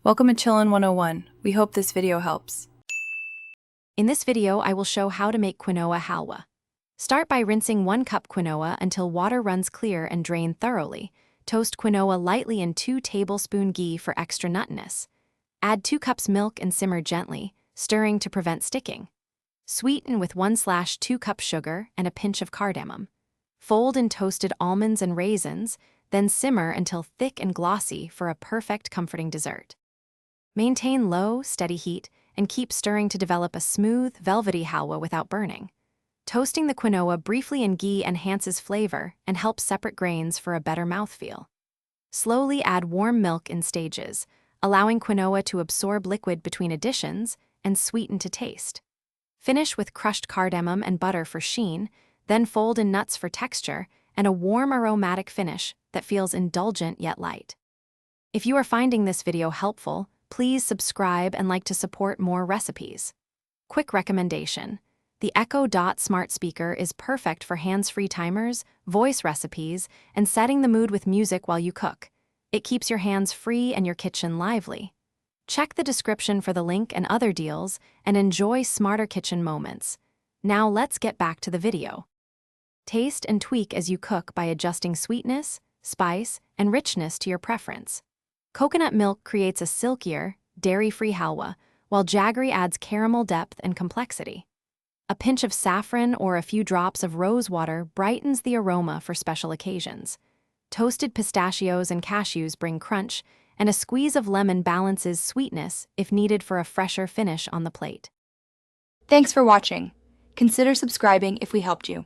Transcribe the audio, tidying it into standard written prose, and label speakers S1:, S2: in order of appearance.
S1: Welcome to Chillin' 101. We hope this video helps.
S2: In this video, I will show how to make quinoa halwa. Start by rinsing 1 cup quinoa until water runs clear and drain thoroughly. Toast quinoa lightly in 2 tablespoon ghee for extra nuttiness. Add 2 cups milk and simmer gently, stirring to prevent sticking. Sweeten with 1/2 cup sugar and a pinch of cardamom. Fold in toasted almonds and raisins, then simmer until thick and glossy for a perfect comforting dessert. Maintain low, steady heat and keep stirring to develop a smooth, velvety halwa without burning. Toasting the quinoa briefly in ghee enhances flavor and helps separate grains for a better mouthfeel. Slowly add warm milk in stages, allowing quinoa to absorb liquid between additions and sweeten to taste. Finish with crushed cardamom and butter for sheen, then fold in nuts for texture and a warm aromatic finish that feels indulgent yet light. If you are finding this video helpful, please subscribe and like to support more recipes. Quick recommendation: the Echo Dot smart speaker is perfect for hands-free timers, voice recipes, and setting the mood with music while you cook. It keeps your hands free and your kitchen lively. Check the description for the link and other deals and enjoy smarter kitchen moments. Now let's get back to the video. Taste and tweak as you cook by adjusting sweetness, spice, and richness to your preference. Coconut milk creates a silkier, dairy-free halwa, while jaggery adds caramel depth and complexity. A pinch of saffron or a few drops of rose water brightens the aroma for special occasions. Toasted pistachios and cashews bring crunch, and a squeeze of lemon balances sweetness if needed for a fresher finish on the plate.
S3: Thanks for watching. Consider subscribing if we helped you.